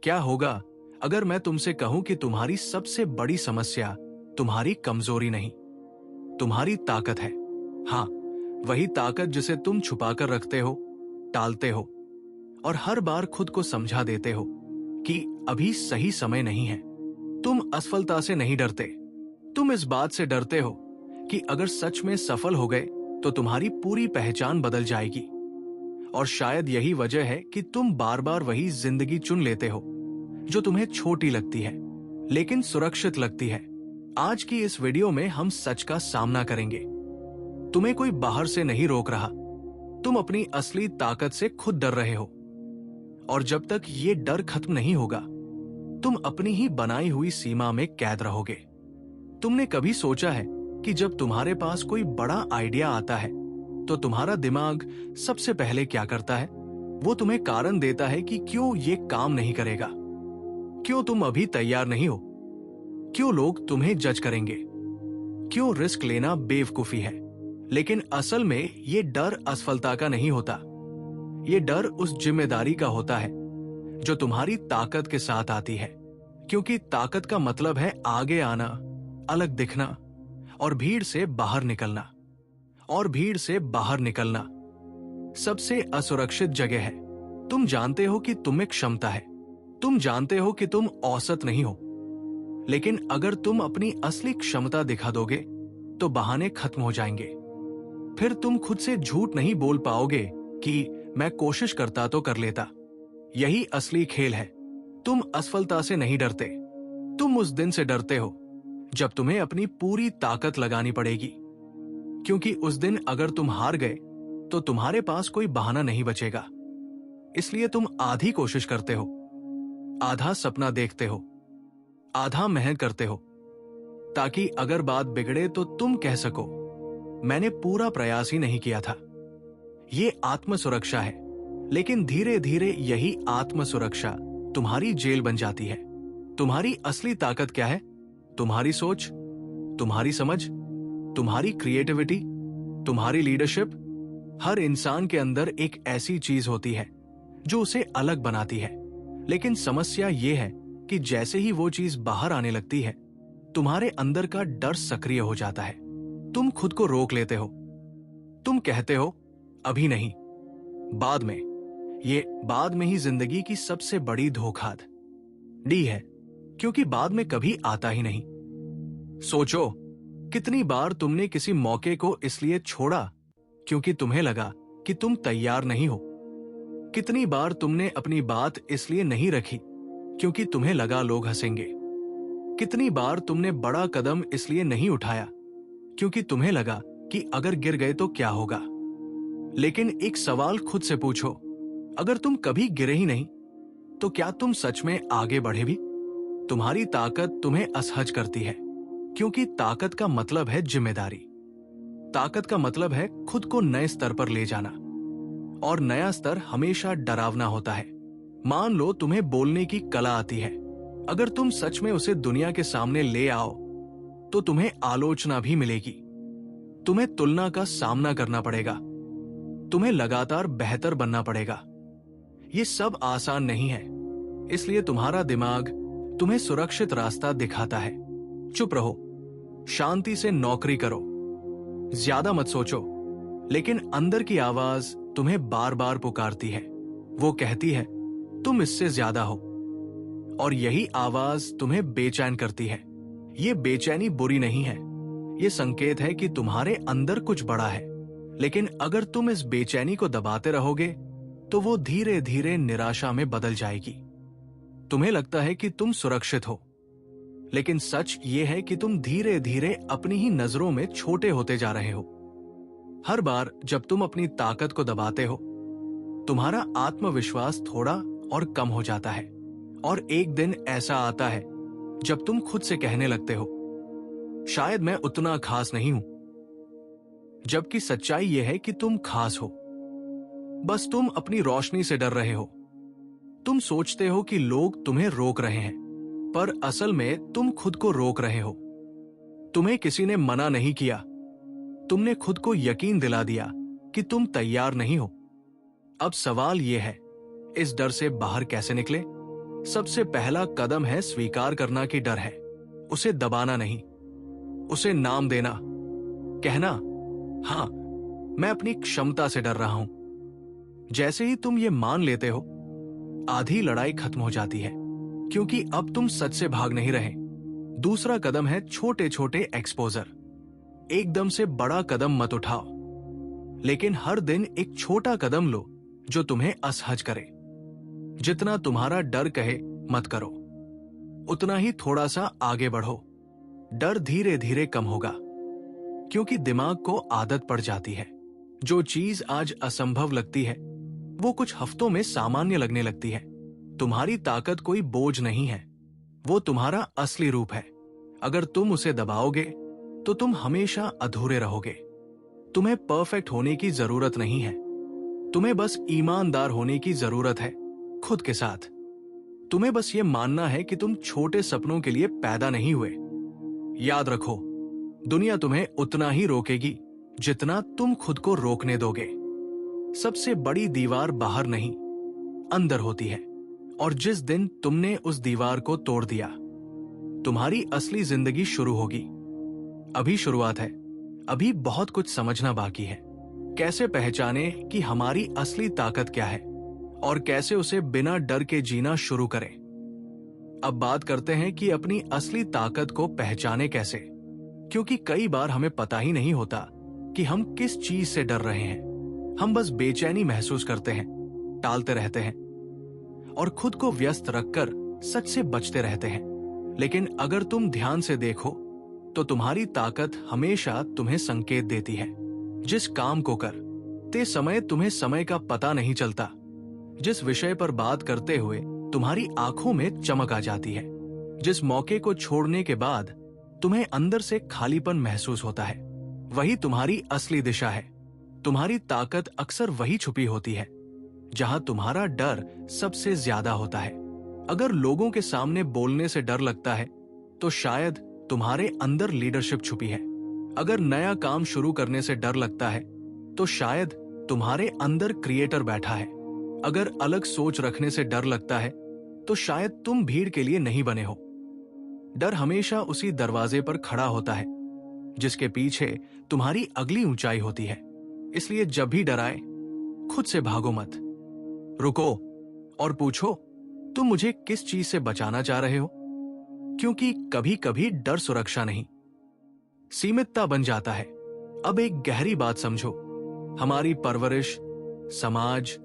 क्या होगा अगर मैं तुमसे कहूं कि तुम्हारी सबसे बड़ी समस्या तुम्हारी कमजोरी नहीं, तुम्हारी ताकत है। हाँ, वही ताकत जिसे तुम छुपाकर रखते हो, टालते हो और हर बार खुद को समझा देते हो कि अभी सही समय नहीं है। तुम असफलता से नहीं डरते, तुम इस बात से डरते हो कि अगर सच में सफल हो गए तो तुम्हारी पूरी पहचान बदल जाएगी। और शायद यही वजह है कि तुम बार बार वही जिंदगी चुन लेते हो जो तुम्हें छोटी लगती है लेकिन सुरक्षित लगती है। आज की इस वीडियो में हम सच का सामना करेंगे। तुम्हें कोई बाहर से नहीं रोक रहा, तुम अपनी असली ताकत से खुद डर रहे हो। और जब तक ये डर खत्म नहीं होगा, तुम अपनी ही बनाई हुई सीमा में कैद रहोगे। तुमने कभी सोचा है कि जब तुम्हारे पास कोई बड़ा आइडिया आता है तो तुम्हारा दिमाग सबसे पहले क्या करता है? वो तुम्हें कारण देता है कि क्यों ये काम नहीं करेगा, क्यों तुम अभी तैयार नहीं हो, क्यों लोग तुम्हें जज करेंगे, क्यों रिस्क लेना बेवकूफी है। लेकिन असल में ये डर असफलता का नहीं होता, ये डर उस जिम्मेदारी का होता है जो तुम्हारी ताकत के साथ आती है। क्योंकि ताकत का मतलब है आगे आना, अलग दिखना और भीड़ से बाहर निकलना। और भीड़ से बाहर निकलना सबसे असुरक्षित जगह है। तुम जानते हो कि तुम में क्षमता है, तुम जानते हो कि तुम औसत नहीं हो, लेकिन अगर तुम अपनी असली क्षमता दिखा दोगे तो बहाने खत्म हो जाएंगे। फिर तुम खुद से झूठ नहीं बोल पाओगे कि मैं कोशिश करता तो कर लेता। यही असली खेल है। तुम असफलता से नहीं डरते, तुम उस दिन से डरते हो जब तुम्हें अपनी पूरी ताकत लगानी पड़ेगी। क्योंकि उस दिन अगर तुम हार गए तो तुम्हारे पास कोई बहाना नहीं बचेगा। इसलिए तुम आधी कोशिश करते हो, आधा सपना देखते हो, आधा मेहनत करते हो, ताकि अगर बात बिगड़े तो तुम कह सको मैंने पूरा प्रयास ही नहीं किया था। ये आत्म सुरक्षा है, लेकिन धीरे धीरे यही आत्म सुरक्षा तुम्हारी जेल बन जाती है। तुम्हारी असली ताकत क्या है? तुम्हारी सोच, तुम्हारी समझ, तुम्हारी क्रिएटिविटी, तुम्हारी लीडरशिप। हर इंसान के अंदर एक ऐसी चीज होती है जो उसे अलग बनाती है। लेकिन समस्या यह है कि जैसे ही वो चीज बाहर आने लगती है, तुम्हारे अंदर का डर सक्रिय हो जाता है। तुम खुद को रोक लेते हो, तुम कहते हो अभी नहीं, बाद में। ये बाद में ही जिंदगी की सबसे बड़ी धोखाधड़ी है, क्योंकि बाद में कभी आता ही नहीं। सोचो, कितनी बार तुमने किसी मौके को इसलिए छोड़ा क्योंकि तुम्हें लगा कि तुम तैयार नहीं हो। कितनी बार तुमने अपनी बात इसलिए नहीं रखी क्योंकि तुम्हें लगा लोग हंसेंगे। कितनी बार तुमने बड़ा कदम इसलिए नहीं उठाया क्योंकि तुम्हें लगा कि अगर गिर गए तो क्या होगा। लेकिन एक सवाल खुद से पूछो, अगर तुम कभी गिरे ही नहीं तो क्या तुम सच में आगे बढ़े भी? तुम्हारी ताकत तुम्हें असहज करती है, क्योंकि ताकत का मतलब है जिम्मेदारी। ताकत का मतलब है खुद को नए स्तर पर ले जाना, और नया स्तर हमेशा डरावना होता है। मान लो तुम्हें बोलने की कला आती है, अगर तुम सच में उसे दुनिया के सामने ले आओ तो तुम्हें आलोचना भी मिलेगी, तुम्हें तुलना का सामना करना पड़ेगा, तुम्हें लगातार बेहतर बनना पड़ेगा। ये सब आसान नहीं है, इसलिए तुम्हारा दिमाग तुम्हें सुरक्षित रास्ता दिखाता है। चुप रहो, शांति से नौकरी करो, ज्यादा मत सोचो। लेकिन अंदर की आवाज तुम्हें बार बार पुकारती है। वो कहती है तुम इससे ज्यादा हो, और यही आवाज तुम्हें बेचैन करती है। ये बेचैनी बुरी नहीं है, ये संकेत है कि तुम्हारे अंदर कुछ बड़ा है। लेकिन अगर तुम इस बेचैनी को दबाते रहोगे तो वो धीरे धीरे निराशा में बदल जाएगी। तुम्हें लगता है कि तुम सुरक्षित हो, लेकिन सच ये है कि तुम धीरे धीरे अपनी ही नजरों में छोटे होते जा रहे हो। हर बार जब तुम अपनी ताकत को दबाते हो, तुम्हारा आत्मविश्वास थोड़ा और कम हो जाता है। और एक दिन ऐसा आता है जब तुम खुद से कहने लगते हो, शायद मैं उतना खास नहीं हूं। जबकि सच्चाई यह है कि तुम खास हो, बस तुम अपनी रोशनी से डर रहे हो। तुम सोचते हो कि लोग तुम्हें रोक रहे हैं, पर असल में तुम खुद को रोक रहे हो। तुम्हें किसी ने मना नहीं किया, तुमने खुद को यकीन दिला दिया कि तुम तैयार नहीं हो। अब सवाल यह है, इस डर से बाहर कैसे निकले? सबसे पहला कदम है स्वीकार करना कि डर है, उसे दबाना नहीं, उसे नाम देना, कहना हाँ मैं अपनी क्षमता से डर रहा हूं। जैसे ही तुम ये मान लेते हो, आधी लड़ाई खत्म हो जाती है, क्योंकि अब तुम सच से भाग नहीं रहे। दूसरा कदम है छोटे छोटे एक्सपोजर। एकदम से बड़ा कदम मत उठाओ, लेकिन हर दिन एक छोटा कदम लो जो तुम्हें असहज करे। जितना तुम्हारा डर कहे मत करो, उतना ही थोड़ा सा आगे बढ़ो। डर धीरे धीरे कम होगा, क्योंकि दिमाग को आदत पड़ जाती है। जो चीज आज असंभव लगती है वो कुछ हफ्तों में सामान्य लगने लगती है। तुम्हारी ताकत कोई बोझ नहीं है, वो तुम्हारा असली रूप है। अगर तुम उसे दबाओगे तो तुम हमेशा अधूरे रहोगे। तुम्हें परफेक्ट होने की जरूरत नहीं है, तुम्हें बस ईमानदार होने की जरूरत है खुद के साथ। तुम्हें बस ये मानना है कि तुम छोटे सपनों के लिए पैदा नहीं हुए। याद रखो, दुनिया तुम्हें उतना ही रोकेगी जितना तुम खुद को रोकने दोगे। सबसे बड़ी दीवार बाहर नहीं, अंदर होती है, और जिस दिन तुमने उस दीवार को तोड़ दिया, तुम्हारी असली जिंदगी शुरू होगी। अभी शुरुआत है, अभी बहुत कुछ समझना बाकी है। कैसे पहचाने कि हमारी असली ताकत क्या है और कैसे उसे बिना डर के जीना शुरू करें। अब बात करते हैं कि अपनी असली ताकत को पहचाने कैसे, क्योंकि कई बार हमें पता ही नहीं होता कि हम किस चीज से डर रहे हैं। हम बस बेचैनी महसूस करते हैं, टालते रहते हैं और खुद को व्यस्त रखकर सच से बचते रहते हैं। लेकिन अगर तुम ध्यान से देखो तो तुम्हारी ताकत हमेशा तुम्हें संकेत देती है। जिस काम को करते समय तुम्हें समय का पता नहीं चलता, जिस विषय पर बात करते हुए तुम्हारी आंखों में चमक आ जाती है, जिस मौके को छोड़ने के बाद तुम्हें अंदर से खालीपन महसूस होता है, वही तुम्हारी असली दिशा है। तुम्हारी ताकत अक्सर वही छुपी होती है जहां तुम्हारा डर सबसे ज्यादा होता है। अगर लोगों के सामने बोलने से डर लगता है तो शायद तुम्हारे अंदर लीडरशिप छुपी है। अगर नया काम शुरू करने से डर लगता है तो शायद तुम्हारे अंदर क्रिएटर बैठा है। अगर अलग सोच रखने से डर लगता है तो शायद तुम भीड़ के लिए नहीं बने हो। डर हमेशा उसी दरवाजे पर खड़ा होता है जिसके पीछे तुम्हारी अगली ऊंचाई होती है। इसलिए जब भी डर आए, खुद से भागो मत, रुको और पूछो, तुम मुझे किस चीज से बचाना चाह रहे हो? क्योंकि कभी कभी डर सुरक्षा नहीं, सीमितता बन जाता है। अब एक गहरी बात समझो, हमारी परवरिश, समाज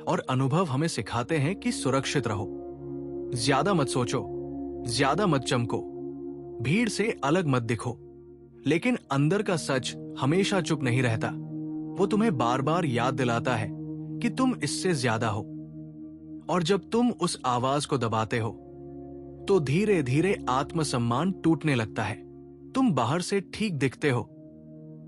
और अनुभव हमें सिखाते हैं कि सुरक्षित रहो, ज्यादा मत सोचो, ज्यादा मत चमको, भीड़ से अलग मत दिखो। लेकिन अंदर का सच हमेशा चुप नहीं रहता। वो तुम्हें बार बार याद दिलाता है कि तुम इससे ज्यादा हो। और जब तुम उस आवाज को दबाते हो तो धीरे धीरे आत्मसम्मान टूटने लगता है। तुम बाहर से ठीक दिखते हो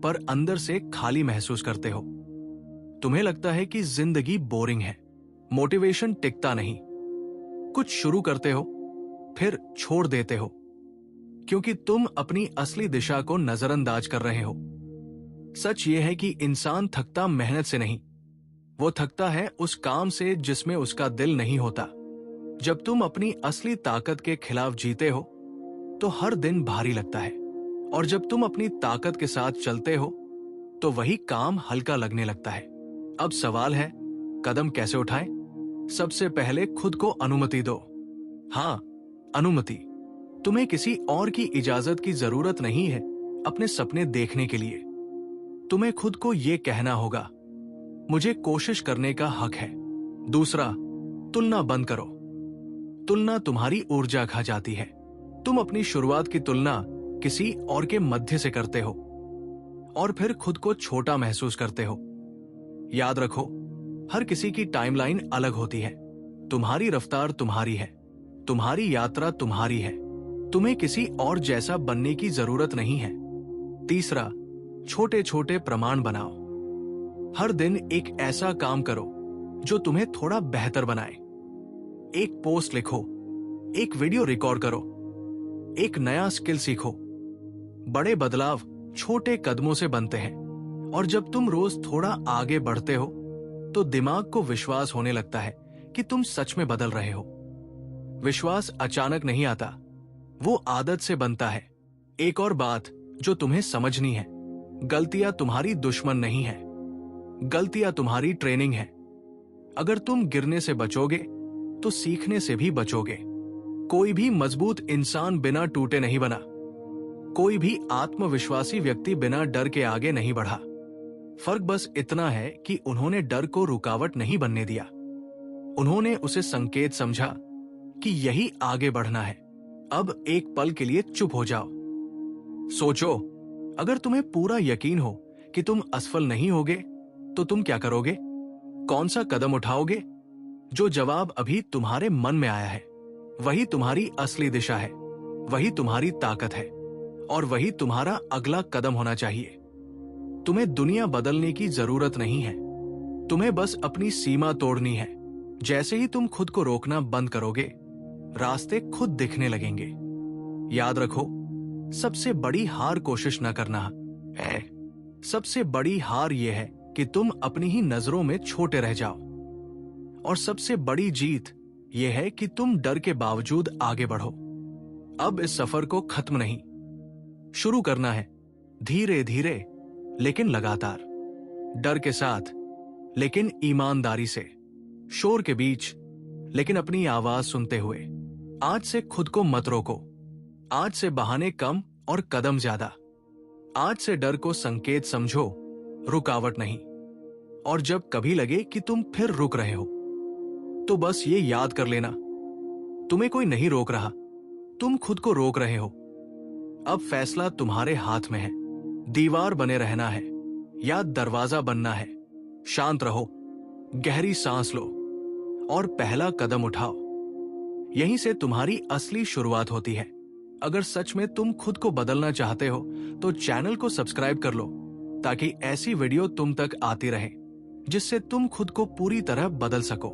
पर अंदर से खाली महसूस करते हो। तुम्हें लगता है कि जिंदगी बोरिंग है, मोटिवेशन टिकता नहीं। कुछ शुरू करते हो फिर छोड़ देते हो, क्योंकि तुम अपनी असली दिशा को नजरअंदाज कर रहे हो। सच यह है कि इंसान थकता मेहनत से नहीं, वो थकता है उस काम से जिसमें उसका दिल नहीं होता। जब तुम अपनी असली ताकत के खिलाफ जीते हो तो हर दिन भारी लगता है, और जब तुम अपनी ताकत के साथ चलते हो तो वही काम हल्का लगने लगता है। अब सवाल है, कदम कैसे उठाएं? सबसे पहले खुद को अनुमति दो। हाँ, अनुमति। तुम्हें किसी और की इजाजत की जरूरत नहीं है अपने सपने देखने के लिए। तुम्हें खुद को यह कहना होगा, मुझे कोशिश करने का हक है। दूसरा, तुलना बंद करो। तुलना तुम्हारी ऊर्जा खा जाती है। तुम अपनी शुरुआत की तुलना किसी और के मध्य से करते हो और फिर खुद को छोटा महसूस करते हो। याद रखो, हर किसी की टाइमलाइन अलग होती है। तुम्हारी रफ्तार तुम्हारी है, तुम्हारी यात्रा तुम्हारी है। तुम्हें किसी और जैसा बनने की जरूरत नहीं है। तीसरा, छोटे छोटे प्रमाण बनाओ। हर दिन एक ऐसा काम करो जो तुम्हें थोड़ा बेहतर बनाए। एक पोस्ट लिखो, एक वीडियो रिकॉर्ड करो, एक नया स्किल सीखो। बड़े बदलाव छोटे कदमों से बनते हैं, और जब तुम रोज थोड़ा आगे बढ़ते हो तो दिमाग को विश्वास होने लगता है कि तुम सच में बदल रहे हो। विश्वास अचानक नहीं आता, वो आदत से बनता है। एक और बात जो तुम्हें समझनी है, गलतियां तुम्हारी दुश्मन नहीं है, गलतियां तुम्हारी ट्रेनिंग है। अगर तुम गिरने से बचोगे तो सीखने से भी बचोगे। कोई भी मजबूत इंसान बिना टूटे नहीं बना, कोई भी आत्मविश्वासी व्यक्ति बिना डर के आगे नहीं बढ़ा। फर्क बस इतना है कि उन्होंने डर को रुकावट नहीं बनने दिया, उन्होंने उसे संकेत समझा कि यही आगे बढ़ना है। अब एक पल के लिए चुप हो जाओ, सोचो, अगर तुम्हें पूरा यकीन हो कि तुम असफल नहीं होगे तो तुम क्या करोगे? कौन सा कदम उठाओगे? जो जवाब अभी तुम्हारे मन में आया है वही तुम्हारी असली दिशा है, वही तुम्हारी ताकत है और वही तुम्हारा अगला कदम होना चाहिए। तुम्हें दुनिया बदलने की जरूरत नहीं है, तुम्हें बस अपनी सीमा तोड़नी है। जैसे ही तुम खुद को रोकना बंद करोगे, रास्ते खुद दिखने लगेंगे। याद रखो, सबसे बड़ी हार कोशिश न करना है, सबसे बड़ी हार यह है कि तुम अपनी ही नजरों में छोटे रह जाओ, और सबसे बड़ी जीत यह है कि तुम डर के बावजूद आगे बढ़ो। अब इस सफर को खत्म नहीं, शुरू करना है, धीरे धीरे लेकिन लगातार, डर के साथ लेकिन ईमानदारी से, शोर के बीच लेकिन अपनी आवाज सुनते हुए। आज से खुद को मत रोको, आज से बहाने कम और कदम ज्यादा। आज से डर को संकेत समझो, रुकावट नहीं। और जब कभी लगे कि तुम फिर रुक रहे हो तो बस ये याद कर लेना, तुम्हें कोई नहीं रोक रहा, तुम खुद को रोक रहे हो। अब फैसला तुम्हारे हाथ में है, दीवार बने रहना है या दरवाजा बनना है। शांत रहो, गहरी सांस लो और पहला कदम उठाओ। यहीं से तुम्हारी असली शुरुआत होती है। अगर सच में तुम खुद को बदलना चाहते हो तो चैनल को सब्सक्राइब कर लो, ताकि ऐसी वीडियो तुम तक आती रहे जिससे तुम खुद को पूरी तरह बदल सको।